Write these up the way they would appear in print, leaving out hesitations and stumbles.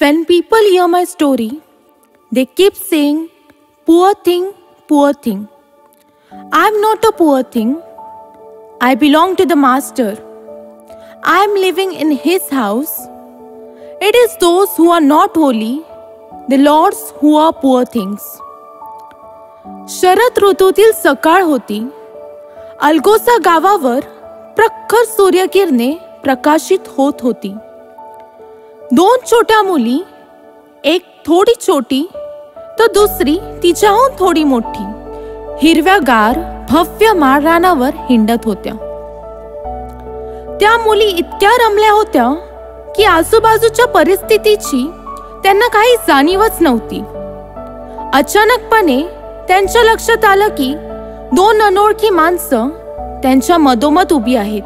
When people hear my story, they keep saying, "Poor thing, poor thing." I'm not a poor thing. I belong to the Master. I am living in His house. It is those who are not holy, the Lord's, who are poor things. Sharad ऋतूतील सकाळ होती. अल्गोसा गावावर प्रखर सूर्यकिरणे प्रकाशित होत होती. दोन छोट्या मुली, एक थोडी छोटी तर दुसरी तिच्याहून थोडी मोठी, हिरव्यागार भव्य माळरानावर हिंडत होत्या. त्या मुली इतक्या रमल्या होत्या की आजूबाजूच्या परिस्थितीची त्यांना काही जाणीवच नव्हती. अचानकपणे त्यांच्या लक्षात आलं की दोन अनोळखी माणसं त्यांच्या मधोमध उभी आहेत.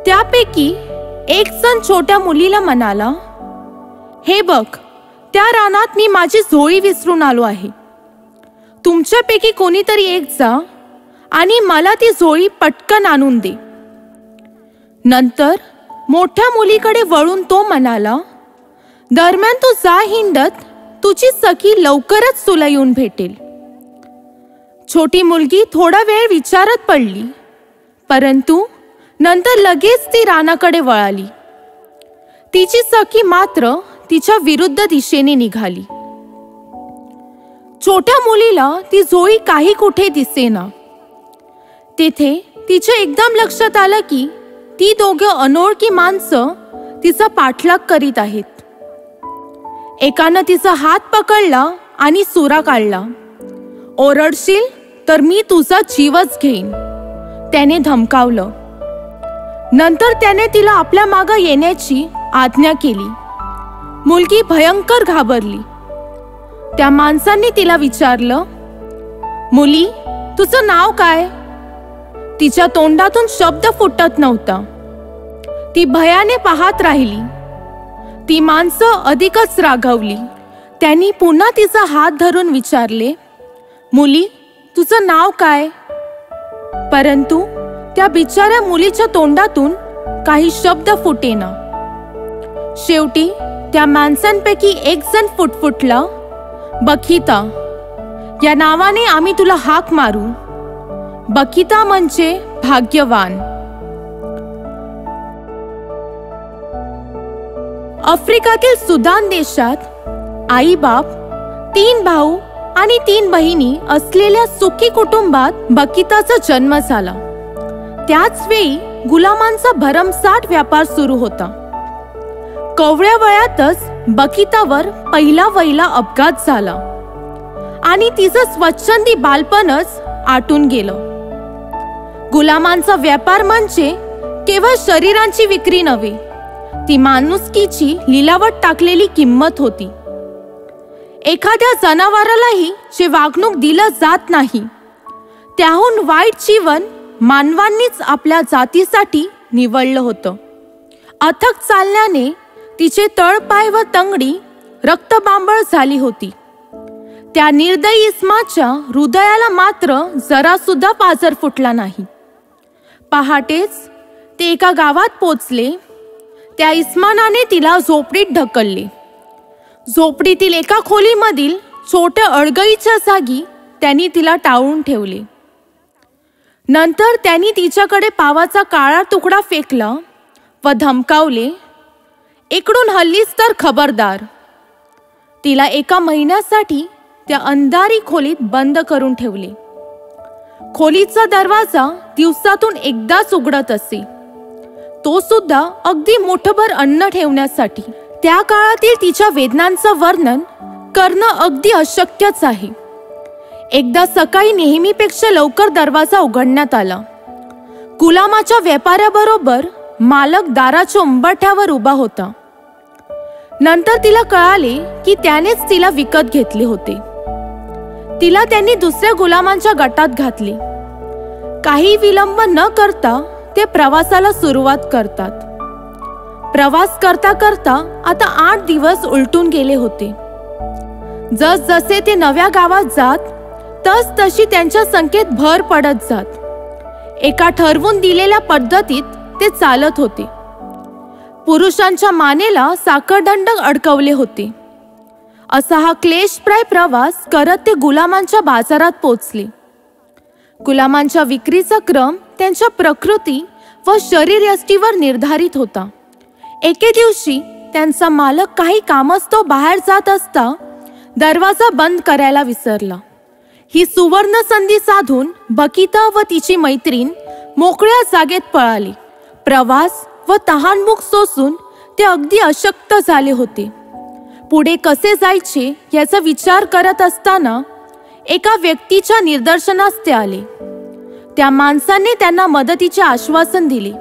त्यापैकी एक जण छोट्या मुलीला म्हणाला, "हे बघ, त्या रानात मी माझी झोळी विसरून आलो आहे. तुमच्यापैकी कोणीतरी एक जा आणि मला ती झोळी पटकन आणून दे." नंतर मोठ्या मुलीकडे वळून तो म्हणाला, "दरम्यान तू जा हिंडत, तुझी सखी लवकरच तुला येऊन भेटेल." छोटी मुलगी थोडा वेळ विचारत पडली, परंतु नंतर लगेच ती रानाकडे वळाली. तिची सखी मात्र तिच्या विरुद्ध दिशेने निघाली. छोट्या मुलीला ती झोळी काही कुठे दिसेना. तेथे तिच्या एकदम लक्षात आलं की ती दोघे अनोळखी माणसं तिचा पाठलाग करीत आहेत. एकानं तिचा हात पकडला आणि सुरा काढला. "ओरडशील तर मी तुझा जीवच घेईन," त्याने धमकावलं. नंतर त्याने तिला आपल्या मागे येण्याची आज्ञा केली. मुलगी भयंकर घाबरली. त्या माणसांनी तिला विचारलं, "मुली, तुझं नाव काय?" तिच्या तोंडातून शब्द फुटत नव्हता. ती भयाने पाहत राहिली. ती माणसं अधिकच रागावली. त्यांनी पुन्हा तिचा हात धरून विचारले, "मुली, तुझं नाव काय?" परंतु त्या बिचाऱ्या मुलीच्या तोंडातून काही शब्द फुटेना. शेवटी त्या माणसांपैकी एक जण फुटफुटला, "बखिता, या नावाने आम्ही तुला हाक मारू." बखिता म्हणजे भाग्यवान. आफ्रिकातील सुदान देशात आई बाप, 3 भाऊ आणि 3 बहिणी असलेल्या सुखी कुटुंबात बखिताचा जन्म झाला. त्याच वेळी गुलामांचा भरमसाठ व्यापार सुरू होता. कवळ्या वयातच बखितावर पहिला वहिला अपघात झाला आणि तिचं स्वच्छंदी बालपणच आटून गेलं. गुलामांचा व्यापार म्हणजे केवळ शरीरांची विक्री नव्हे, ती माणुसकीची लिलावट टाकलेली किंमत होती. एखाद्या जनावरालाही जे वागणूक दिलं जात नाही, त्याहून वाईट जीवन मानवांनीच आपल्या जातीसाठी निवडलं होतं. अथक चालण्याने तिचे तळपाय व तंगडी रक्तबांबळ झाली होती. त्या निर्दयी इस्माच्या हृदयाला मात्र जरा सुद्धा पाझर फुटला नाही. पहाटेच ते एका गावात पोचले. त्या इस्मानाने तिला झोपडीत ढकलले. झोपडीतील एका खोलीमधील छोट्या अडगळीच्या जागी त्यांनी तिला टाळून ठेवले. नंतर त्यांनी तिच्याकडे पावाचा काळा तुकडा फेकला व धमकावले, "इकडून हल्लीस तर खबरदार." तिला एका महिन्यासाठी त्या अंधारी खोलीत बंद करून ठेवले. खोलीचा दरवाजा दिवसातून एकदाच उघडत असे, तो सुद्धा अगदी मुठभर अन्न ठेवण्यासाठी. त्या काळातील तिच्या वेदनांचं वर्णन करणं अगदी अशक्यच आहे. एकदा सकाळी नेहमीपेक्षा लवकर दरवाजा उघडण्यात आला. गुलामाच्या व्यापाऱ्याबरोबर मालक दाराच्या उंबरठ्यावर उभा होता. नंतर तिला कळाले की त्यानेच तिला विकत घेतले होते. तिला त्यांनी दुसऱ्या गुलामांच्या गटात घातले. काही विलंब न करता ते प्रवासाला सुरुवात करतात. प्रवास करता करता आता 8 दिवस उलटून गेले होते. जसजसे ते नव्या गावात जात तस तशी त्यांच्या संख्येत भर पडत जात. एका ठरवून दिलेल्या पद्धतीत ते चालत होते. पुरुषांच्या मानेला साखळदंड अडकवले होते. असा हा क्लेशप्राय प्रवास करत ते गुलामांच्या बाजारात पोचले. गुलामांच्या विक्रीचा क्रम त्यांच्या प्रकृती व शरीरयष्टीवर निर्धारित होता. एके दिवशी त्यांचा मालक काही कामस्तव बाहेर जात असता दरवाजा बंद करायला विसरला. ही सुवर्ण संधी साधून बकिता व तिची मैत्रीण मोकळ्या जागेत पळाली. प्रवास व तहानभूक सोसून ते अगदी अशक्त झाले होते. पुढे कसे जायचे याचा विचार करत असताना एका व्यक्तीच्या निदर्शनास ते आले. त्या माणसाने त्यांना मदतीचे आश्वासन दिले.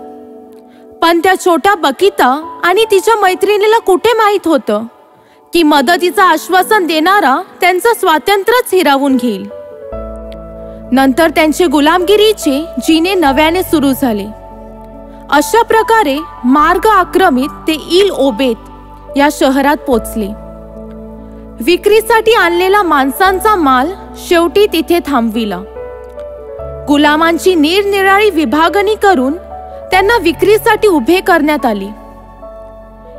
पण त्या छोट्या बकिता आणि तिच्या मैत्रिणीला कुठे माहीत होतं की मदतीचं आश्वासन देणारा त्यांचं स्वातंत्र्यच हिरावून घेईल. नंतर त्यांचे गुलामगिरीचे जिने नव्याने सुरू झाले. अशा प्रकारे मार्ग आक्रमित ते इल ओबेत या शहरात पोचले. विक्रीसाठी आणलेला माणसांचा माल शेवटी तिथे थांबविला. गुलामांची निरनिराळी विभागणी करून त्यांना विक्रीसाठी उभे करण्यात आले.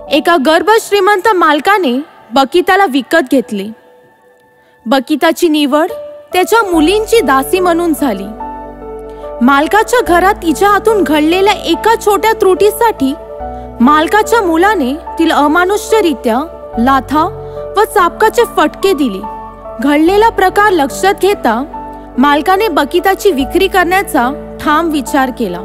एका गर्भश्रीमंत मालकाने बकिताला विकत घेतले. बकिताची निवड त्याच्या मुलींची दासी म्हणून झाली. मालकाच्या घरात तिच्या हातून घडलेल्या एका छोट्या त्रुटीसाठी मालकाच्या मुलाने तिला अमानुष्यरित्या लाथा व चापकाचे फटके दिले. घडलेला प्रकार लक्षात घेता मालकाने बकिताची विक्री करण्याचा ठाम विचार केला.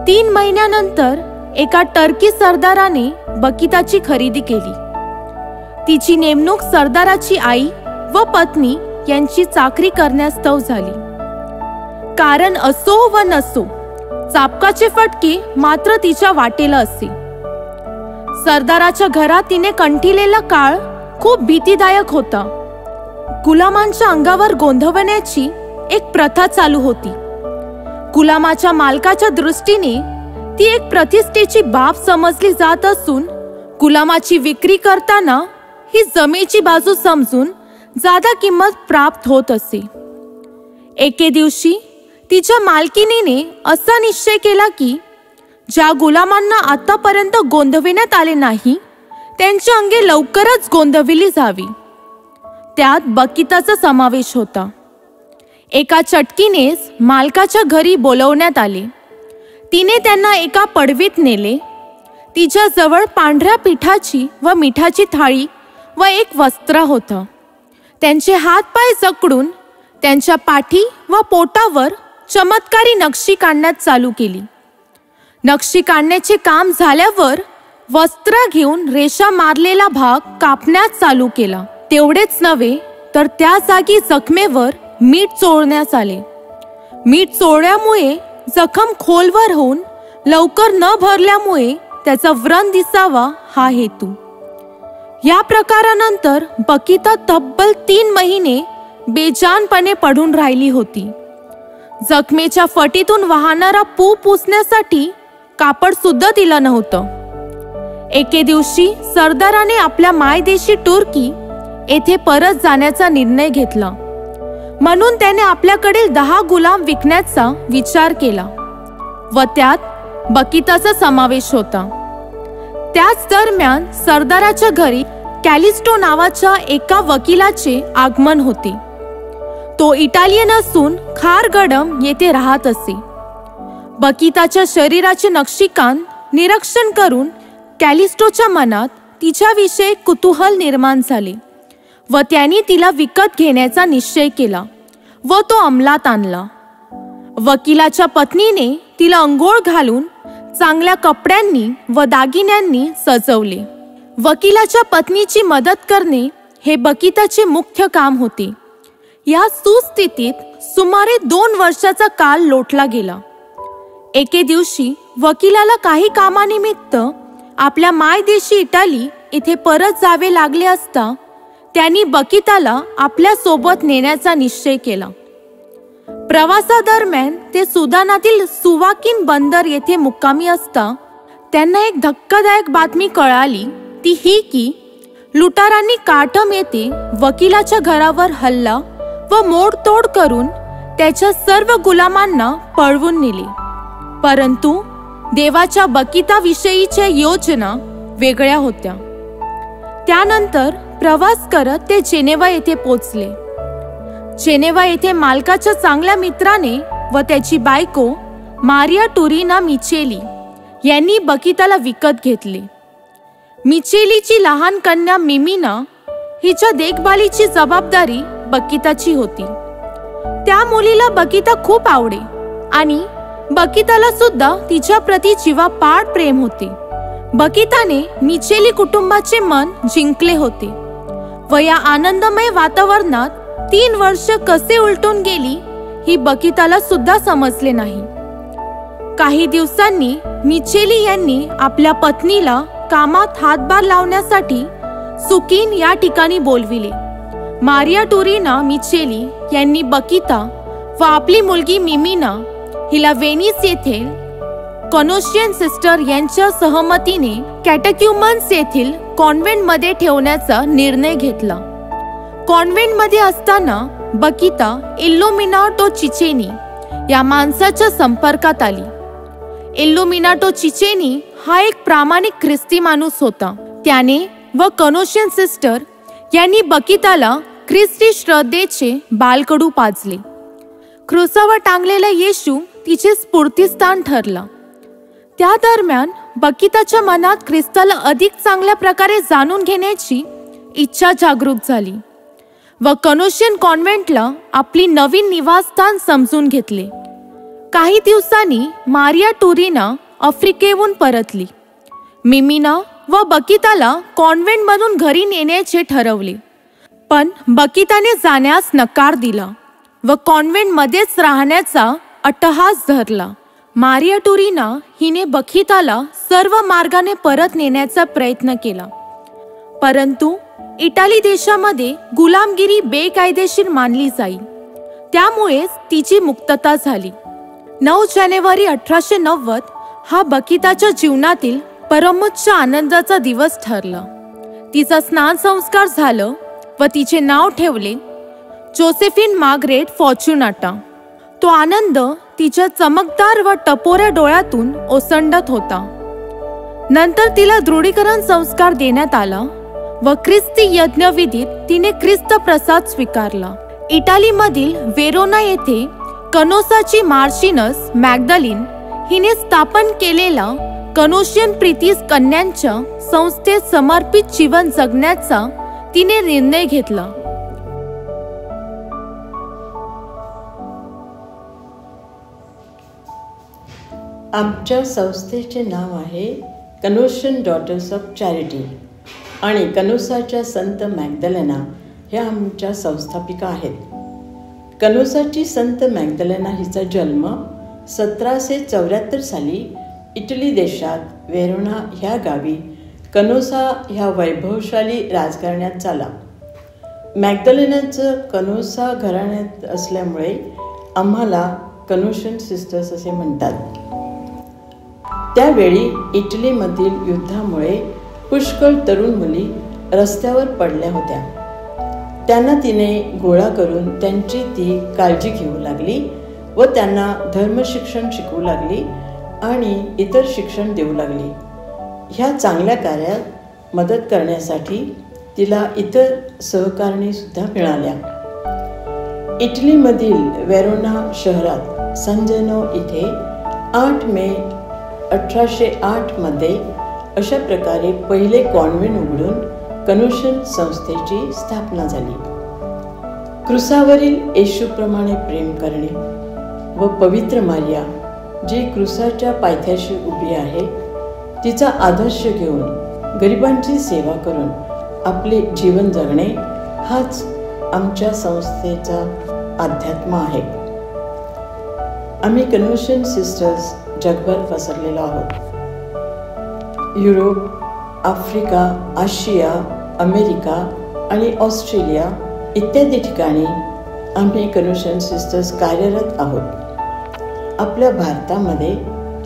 3 महिन्यानंतर एका टर्की सरदाराने बकिताची खरेदी केली. तिची नेमणूक सरदाराची आई व पत्नी यांची चाकरी करण्यास्तव झाली. कारण असो व नसो चापकाचे फटके मात्र तिच्या वाटेला असे. सरदाराच्या घरात तिने कंठिलेला काळ खूप भीतीदायक होता. गुलामांच्या अंगावर गोंधवण्याची एक प्रथा चालू होती. गुलामाच्या मालकाच्या दृष्टीने ती एक प्रतिष्ठेची बाब समजली जात असून गुलामाची विक्री करताना ही जमेची बाजू समजून जादा किंमत प्राप्त होत असे. एके दिवशी तिच्या मालकिनीने असा निश्चय केला की ज्या गुलामांना आतापर्यंत गोंधविण्यात आले नाही त्यांची अंगे लवकरच गोंधविली जावी. त्यात बकिताचा समावेश होता. एका चटकीनेच मालकाच्या घरी बोलवण्यात आले. तिने त्यांना एका पडवीत नेले. तिच्या जवळ पांढऱ्या पिठाची व मिठाची थाळी व एक वस्त्र होतं. त्यांचे हात पाय जखडून त्यांच्या पाठी व पोटावर चमत्कारी नक्षी काढण्यात चालू केली. नक्षी काढण्याचे काम झाल्यावर वस्त्र घेऊन रेषा मारलेला भाग कापण्यात चालू केला. तेवढेच नव्हे तर त्या जागी जखमेवर मीठ चोळण्यात आले. मीठ चोळल्यामुळे जखम खोलवर होऊन लवकर न भरल्यामुळे त्याचा व्रण दिसावा हा हेतू. या प्रकारानंतर बकिता तब्बल 3 महिने बेजानपणे पडून राहिली होती. जखमेच्या फटीतून वाहणारा पू पुसण्यासाठी कापड सुद्धा तिला नव्हतं. एके दिवशी सरदाराने आपल्या मायदेशी तुर्की येथे परत जाण्याचा निर्णय घेतला. म्हणून त्याने आपल्याकडील 10 गुलाम विकण्याचा विचार केला व त्यात बकिताचा समावेश होता. त्याच दरम्यान सरदाराच्या घरी कॅलिस्टो नावाच्या एका वकिलाचे आगमन होते. तो इटालियन असून खारगडम येथे राहत असे. बकिताच्या शरीराचे नक्षीकाम निरीक्षण करून कॅलिस्टोच्या मनात तिच्याविषयी कुतूहल निर्माण झाले व त्यांनी तिला विकत घेण्याचा निश्चय केला व तो अंमलात आणला. वकिलाच्या पत्नीने तिला अंघोळ घालून चांगल्या कपड्यांनी व दागिन्यांनी सजवले. वकिलाच्या पत्नीची मदत करणे हे बकिताचे मुख्य काम होते. या सुस्थितीत सुमारे 2 वर्षाचा काल लोटला गेला. एके दिवशी वकिलाला काही कामानिमित्त आपल्या मायदेशी इटाली येथे परत जावे लागले असता त्यांनी बकिताला आपल्या सोबत नेण्याचा निश्चय केला. प्रवासादरम्यान ते सुदानातील सुवाकिन बंदर येथे मुक्कामी असता त्यांना एक धक्कादायक बातमी कळाली. ती ही की लुटारांनी काटम येथे वकिलाच्या घरावर हल्ला व मोडतोड करून त्याच्या सर्व गुलामांना पळवून नेले. परंतु देवाच्या बकिताविषयीच्या योजना वेगळ्या होत्या. त्यानंतर प्रवास करत ते जेनेवा येथे पोचले. जेनेवा येथे मालकाच्या चांगल्या मित्राने व त्याची बायको मारिया टुरीना मिचेली यांनी बकिताला विकत घेतले. मिचेलीची लहान कन्या मिमिना हिच्या देखभालीची जबाबदारी बकिताची होती. त्या मुलीला बकिता खूप आवडे आणि बकिताला सुद्धा तिच्या प्रती जीवापाड प्रेम होते. बकिताने मिचेली कुटुंबाचे मन जिंकले होते व या आनंदमय वातावरणात 3 वर्ष कसे उलटून गेली ही बकिताला सुद्धा समजले नाही. काही दिवसांनी मिचेली यांनी आपल्या पत्नीला कामात हातभार लावण्यासाठी सुकिन या ठिकाणी बोलविले. मारिया टुरीना मिचेली यांनी बकिता व आपली मुलगी मिमिना हिला वेनिस येथे कनोशियन सिस्टर यांच्या सहमतीने कॅटेक्युमन्स येथील कॉन्व्हेंटमध्ये ठेवण्याचा निर्णय घेतला. कॉन्व्हेंटमध्ये असताना बकिता इल्लुमिनाटो चिचेनी या माणसाच्या संपर्कात आली. इल्लुमिनाटो चिचेनी हा एक प्रामाणिक ख्रिस्ती माणूस होता. त्याने व कनोशियन सिस्टर यांनी बकिताला ख्रिस्ती श्रद्धेचे बालकडू पाजले. क्रूसावर टांगलेला येशू तिचे स्फूर्तिस्थान ठरला. त्या दरम्यान बकिताच्या मनात ख्रिस्ताला अधिक चांगल्या प्रकारे जाणून घेण्याची इच्छा जागृत झाली व कनोशियन कॉन्व्हेंटला आपली नवीन निवासस्थान समजून घेतले. काही दिवसांनी मारिया टुरीना आफ्रिकेहून परतली. मिमिना व बकिताला कॉन्व्हेंटमधून घरी नेण्याचे ठरवले, पण बकिताने जाण्यास नकार दिला व कॉन्व्हेंटमध्येच राहण्याचा अट्टहास धरला. मारिया टुरीना हिने बकिताला सर्व मार्गाने परत नेण्याचा प्रयत्न केला, परंतु इटाली देशामध्ये गुलामगिरी बेकायदेशीर मानली जाईल, त्यामुळेच तिची मुक्तता झाली. 9 जानेवारी 1890 हा बकिताच्या जीवनातील परमोच्च आनंदाचा दिवस ठरला. तिचा स्नान संस्कार झालं व तिचे नाव ठेवले जोसेफिन मार्गरेट फॉर्च्युनाटा. तो आनंद तिच्या चमकदार व टपोऱ्या डोळ्यातून ओसंडत होता. नंतर तिला दृढीकरण संस्कार देण्यात आला व ख्रिस्ती यज्ञविधीत तिने ख्रिस्त प्रसाद स्वीकारला. इटालीमधील वेरोना येथे कनोसाची मार्शिनस मॅग्दलिन हिने स्थापन केलेला कनोशियन प्रीतीस कन्यांच्या संस्थेत समर्पित जीवन जगण्याचा तिने निर्णय घेतला. आमच्या संस्थेचे नाव आहे कनोशियन डॉटर्स ऑफ चॅरिटी आणि कनोसाच्या संत मॅग्दलेना ह्या आमच्या संस्थापिका आहेत. कनोसाची संत मॅग्दलेना हिचा जन्म 1774 साली इटली देशात वेरोना ह्या गावी कनोसा ह्या वैभवशाली राजघराण्यात झाला. मॅग्दलेनाचं कनोसा घराण्यात असल्यामुळे आम्हाला कनोशियन सिस्टर्स असे म्हणतात. त्यावेळी इटलीमधील युद्धामुळे पुष्कळ तरुण मुली रस्त्यावर पडल्या होत्या. त्यांना तिने गोळा करून त्यांची ती काळजी घेऊ लागली व त्यांना धर्मशिक्षण शिकवू लागली आणि इतर शिक्षण देऊ लागली. ह्या चांगल्या कार्यात मदत करण्यासाठी तिला इतर सहकारिणीसुद्धा मिळाल्या. इटलीमधील वेरोना शहरात संजेनो इथे 8 मे 1808 मध्ये अशा प्रकारे पहिले कॉन्व्हेंट उघडून कनोशियन संस्थेची स्थापना झाली. क्रूसावरील येशूप्रमाणे प्रेम करणे व पवित्र मारिया जी क्रूसाच्या पायथ्याशी उभी आहे तिचा आदर्श घेऊन गरिबांची सेवा करून आपले जीवन जगणे हाच आमच्या संस्थेचा अध्यात्म आहे. आम्ही कनोशियन सिस्टर्स जगभर पसरलेलो आहोत. युरोप, आफ्रिका, आशिया, अमेरिका आणि ऑस्ट्रेलिया इत्यादी ठिकाणी आम्ही कनोशियन सिस्टर्स कार्यरत आहोत. आपल्या भारतामध्ये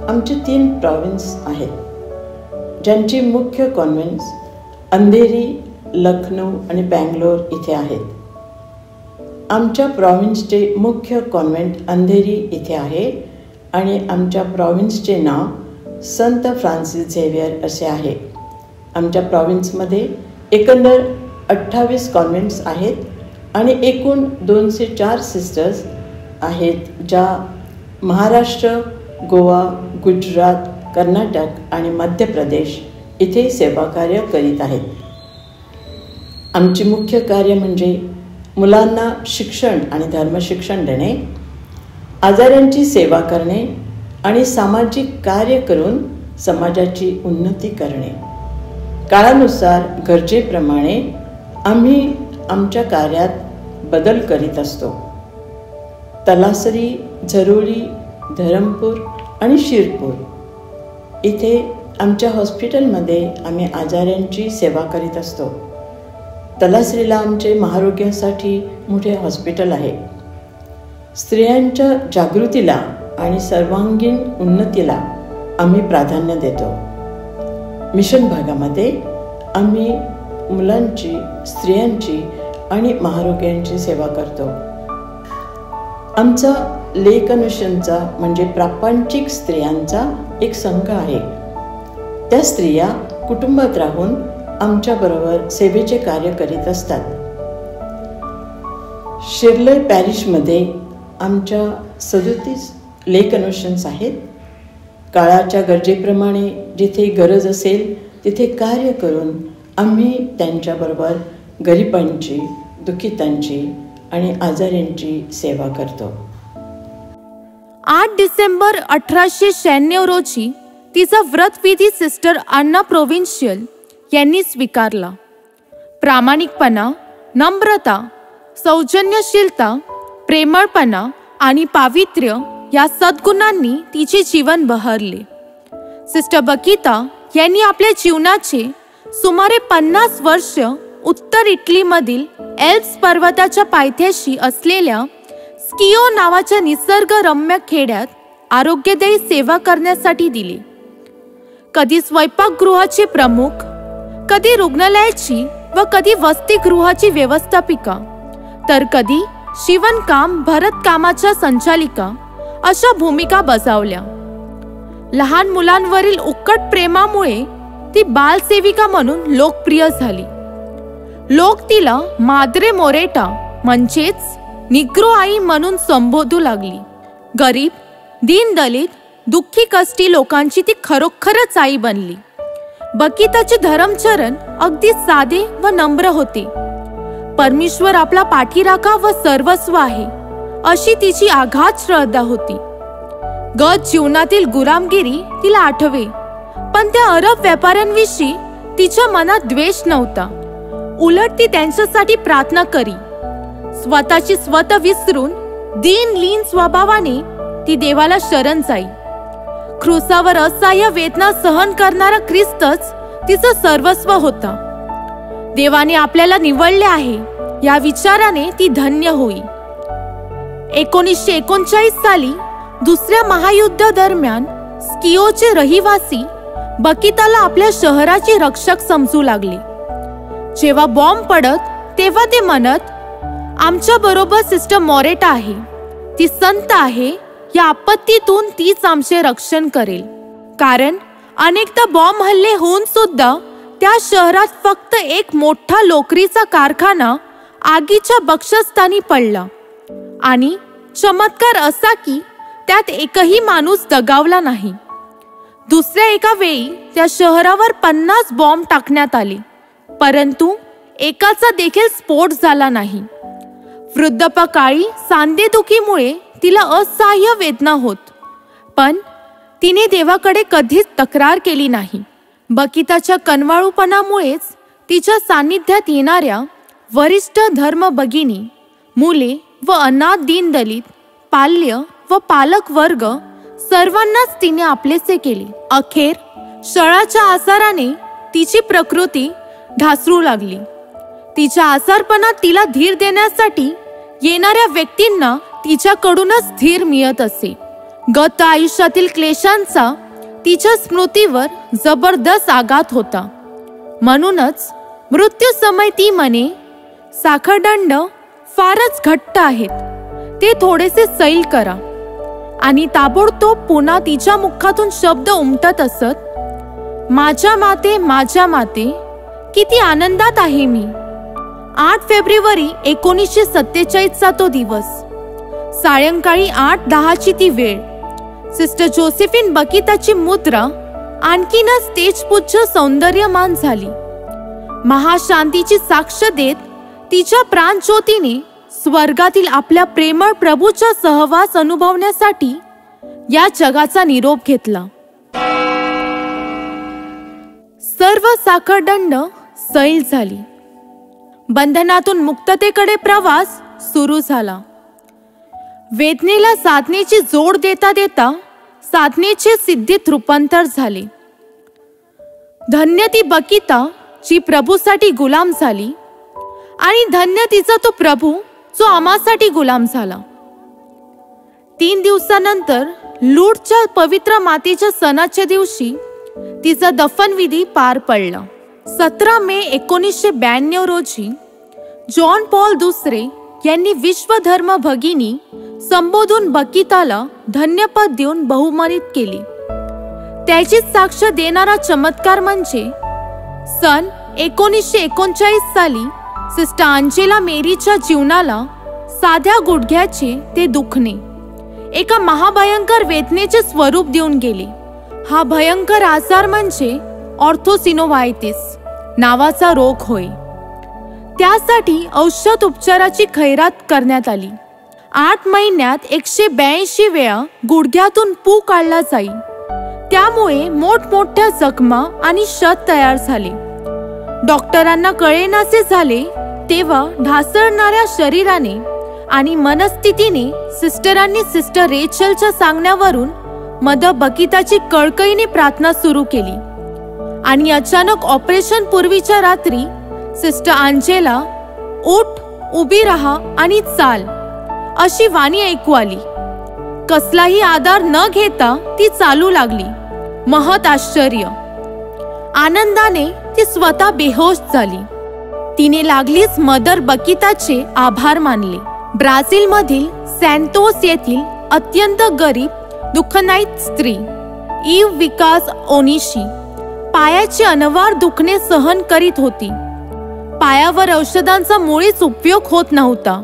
आमचे 3 प्रॉविन्स आहेत, ज्यांची मुख्य कॉन्व्हेंट्स अंधेरी, लखनौ आणि बँगलोर इथे आहेत. आमच्या प्रॉविन्सचे मुख्य कॉन्व्हेंट अंधेरी इथे आहे आणि आमच्या प्रॉविन्सचे नाव संत फ्रान्सिस झेवियर असे आहे. आमच्या प्रॉव्हिन्समध्ये एकंदर 28 कॉन्व्हेंट्स आहेत आणि एकूण 204 सिस्टर्स आहेत, ज्या महाराष्ट्र, गोवा, गुजरात, कर्नाटक आणि मध्य प्रदेश इथे सेवाकार्य करीत आहेत. आमची मुख्य कार्य म्हणजे मुलांना शिक्षण आणि धर्मशिक्षण देणे, आजारांची सेवा करणे आणि सामाजिक कार्य करून समाजाची उन्नती करणे. काळानुसार गरजेप्रमाणे आम्ही आमच्या कार्यात बदल करीत असतो. तलासरी, झरोळी, धरमपूर आणि शिरपूर इथे आमच्या हॉस्पिटलमध्ये आम्ही आजारांची सेवा करीत असतो. तलासरीला आमचे महारोग्यासाठी मोठे हॉस्पिटल आहे. स्त्रियांच्या जागृतीला आणि सर्वांगीण उन्नतीला आम्ही प्राधान्य देतो. मिशन भागामध्ये आम्ही मुलांची, स्त्रियांची आणि महारोग्यांची सेवा करतो. आमचा लेक अनुशंचा म्हणजे प्रापंचिक स्त्रियांचा एक संघ आहे. त्या स्त्रिया कुटुंबात राहून आमच्याबरोबर सेवेचे कार्य करीत असतात. शिर्लय पॅरिशमध्ये आमच्या 37 लेक अनुशन्स आहेत. काळाच्या गरजेप्रमाणे जिथे गरज असेल तिथे कार्य करून आम्ही त्यांच्याबरोबर गरिबांची, दुःखितांची आणि आजाऱ्यांची सेवा करतो. 8 डिसेंबर 1896 रोजी तिचा व्रतविधी सिस्टर अन्ना प्रोव्हिन्शियल यांनी स्वीकारला. प्रामाणिकपणा, नम्रता, सौजन्यशीलता, प्रेमळपणा आणि पावित्र्य या सद्गुणांनी तिचे जीवन बहरले. सिस्टर बकिता यांनी आपल्या जीवनाचे सुमारे 50 वर्ष उत्तर इटलीमधील एल्प्स पर्वताच्या पायथ्याशी असलेल्या स्किओ नावाच्या निसर्गरम्य खेड्यात आरोग्यदायी सेवा करण्यासाठी दिली. कधी स्वयंपाकगृहाची प्रमुख, कधी रुग्णालयाची व कधी वसतिगृहाची व्यवस्थापिका, तर कधी शिवणकाम, भरतकामाच्या संचालिका अशा भूमिका बजावल्या. लहान मुलांवरील उक्कट प्रेमामुळे ती बालसेविका म्हणून लोकप्रिय झाली. लोक तिला माद्रे मोरेटा म्हणजेच निग्रो आई म्हणून संबोधू लागली. गरीब, दीनदलित, दुःखी कष्टी लोकांची ती खरोखरच आई बनली. बकिताचे धर्मचरण अगदी साधे व नम्र होते. परमेश्वर आपला पाठीराखा व सर्वस्व आहे अशी तिची आघात श्रद्धा होती. गत जीवनातील गुलामगिरी तिला आठवे, पण त्या अरब व्यापाऱ्यांविषयी तिच्या मनात द्वेष नव्हता. उलट ती त्यांच्यासाठी प्रार्थना करी. स्वतःची स्वतः विसरून दीनलीन स्वभावाने ती देवाला शरण जाई. क्रूसावर असह्य वेदना सहन करणारा ख्रिस्तच तिचं सर्वस्व होता. देवाने आपल्याला निवडले आहे या विचाराने ती धन्य होई. 1939 साली दुसऱ्या महायुद्धा दरम्यान स्किओचे रहिवासी बकिताला आपल्या शहराचे रक्षक समजू लागले. जेव्हा बॉम्ब पडत तेव्हा ते म्हणत, आमच्या बरोबर सिस्टर मोरेटा आहे, ती संत आहे, या आपत्तीतून तीच आमचे रक्षण करेल. कारण अनेकदा बॉम्ब हल्ले होऊन सुद्धा त्या शहरात फक्त एक मोठा लोकरीचा कारखाना आगीच्या बक्षस्थानी पडला आणि चमत्कार असा की त्यात एकही माणूस दगावला नाही. दुसऱ्या एका वेळी त्या शहरावर 50 बॉम्ब टाकण्यात आले, परंतु एकाचा देखील स्फोट झाला नाही. वृद्धापकाळी सांधेदुखीमुळे तिला असह्य वेदना होत, पण तिने देवाकडे कधीच तक्रार केली नाही. बकिताच्या कनवाळूपणामुळेच तिच्या सान्निध्यात येणाऱ्या वरिष्ठ धर्म भगिनी, मुले व अनाथ, दीनदलित, पाल्य व पालक वर्ग सर्वांनाच तिने आपलेसे केले. अखेर शळाच्या आजाराने तिची प्रकृती ढासळू लागली. तिच्या आजारपणात तिला धीर देण्यासाठी येणाऱ्या व्यक्तींना तिच्याकडूनच धीर मिळत असे. गत आयुष्यातील क्लेशांचा तिच्या स्मृतीवर जबरदस्त आघात होता. म्हणूनच मृत्यू समय ती म्हणे, साखरदंड फारच घट्ट आहेत, ते थोडेसे सैल करा. आणि ताबडतोब पुन्हा तिच्या मुखातून शब्द उमटत असत, माझ्या माते, किती आनंदात आहे मी. 8 फेब्रुवारी 1947चा तो दिवस. सायंकाळी 8:10ची ती वेळ. सिस्टर जोसेफिन बकिताची मुद्रा आणखीनच तेजपुच्छ सौंदर्यमान झाली. महाशांतीची साक्ष देत तिच्या प्राणज्योतीने स्वर्गातील आपल्या प्रेमळ प्रभूचा सहवास अनुभवण्यासाठी या जगाचा निरोप घेतला. सर्व साखळदंड सैल झाली. बंधनातून मुक्ततेकडे प्रवास सुरू झाला. वेदनेला साधनेची जोड देता देता साधनेचे सिद्धीत रूपांतर झाले. धन्य ती बकिता जी प्रभूसाठी गुलाम झाली आणि धन्य तिचा तो प्रभू जो आम्हासाठी गुलाम झाला. 3 दिवसानंतर लूडच्या पवित्र मातेच्या सणाच्या दिवशी तिचा दफनविधी पार पडला. 17 मे 1992 रोजी जॉन पॉल दुसरे यांनी विश्वधर्म भगिनी संबोधून बकिताला धन्यपद देऊन बहुमानित केले. त्याची साक्ष देणारा चमत्कार म्हणजे सन 1939 साली सिस्टर आंजेला मेरीच्या जीवनाला साध्या गुडघ्याचे ते दुखणे एका महाभयंकर वेदनेचे स्वरूप देऊन गेले. हा भयंकर आजार म्हणजे ऑर्थोसिनोवायटिस नावाचा रोग होय. त्यासाठी औषध उपचाराची खैरात करण्यात आली. 8 महिन्यात 182 वेळा गुडघ्यातून पू काढला जाई. त्यामुळे मोठमोठ्या जखमा आणि क्षत तयार झाले. डॉक्टरांना कळेनासे झाले तेव्हा ढासळणाऱ्या शरीराने आणि मनस्थितीने सिस्टरांनी सिस्टर रेचलच्या सांगण्यावरून मदर बकिताची कळकळीने प्रार्थना सुरू केली. आणि अचानक ऑपरेशन पूर्वीच्या रात्री सिस्टर आंजेला उठ, उभी राहा आणि चाल अशी वाणी ऐकू आली. कसलाही आधार न घेता ती चालू लागली. महत आश्चर्य. आनंदाने ती स्वतः बेहोश झाली. तिने लागलीच मदर बकिताचे आभार मानले. ब्राझील मधील सॅन्टोस येथील अत्यंत गरीब दुःखनाईत स्त्री इव विकास ओनिशी पायाचे अनवार दुखणे सहन करीत होती. पायावर औषधांचा मुळीच उपयोग होत नव्हता.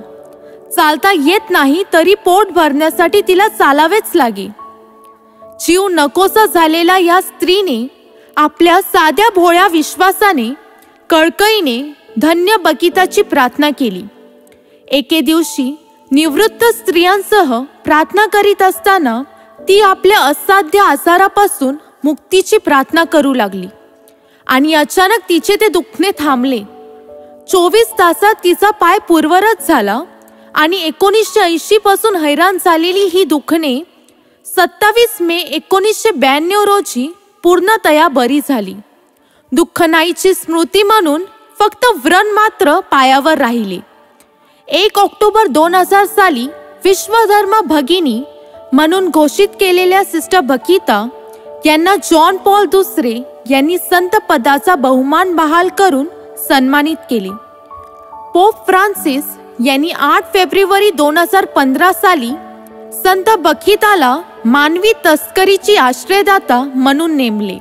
चालता येत नाही तरी पोट भरण्यासाठी तिला चालावेच लागे. जीव नकोसा झालेला या स्त्रीने आपल्या साध्या भोळ्या विश्वासाने कळकळीने धन्य बकिताची प्रार्थना केली. एके दिवशी निवृत्त स्त्रियांसह प्रार्थना करीत असताना ती आपल्या असाध्य आजारापासून मुक्तीची प्रार्थना करू लागली आणि अचानक तिचे ते दुखणे थांबले. 24 तासात तिचा पाय पूर्ववत झाला आणि 1980 पासून हैराण झालेली ही दुखणे 27 मे 1992 रोजी पूर्णतया बरी झाली. दुःखनाईची स्मृती म्हणून फक्त व्रण मात्र पायावर राहिले. 1 ऑक्टोबर 2000 साली विश्वधर्म भगिनी म्हणून घोषित केलेल्या सिस्टर बकिता यांना जॉन पॉल दुसरे यांनी संत पदाचा बहुमान बहाल करून सन्मानित केले. पोप फ्रान्सिस यांनी 8 फेब्रुवारी 2015 साली संत बकिताला मानवी तस्करीची आश्रयदाता म्हणून नेमले.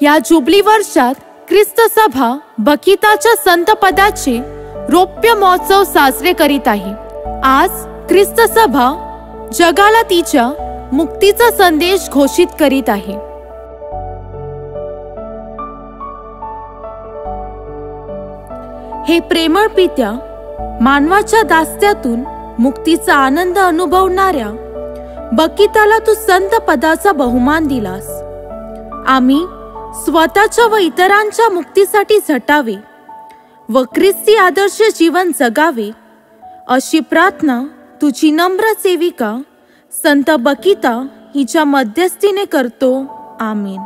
या जुबली वर्षात ख्रिस्त सभा बकिताच्या संत पदाचे रौप्य महोत्सव साजरे करीत आहे. आज ख्रिस्त सभा जगाला तिच्या मुक्तीचा संदेश घोषित करीत आहे. हे प्रेमळ पित्या, मानवाच्या दास्यातून मुक्तीचा आनंद अनुभवणाऱ्या बकिताला तू संत पदाचा बहुमान दिलास. आम्ही स्वतःच्या व इतरांच्या मुक्तीसाठी झटावे व ख्रिस्ती आदर्श जीवन जगावे अशी प्रार्थना तुझी नम्र सेविका संत बकिता हिच्या मध्यस्थीने करतो. आमेन.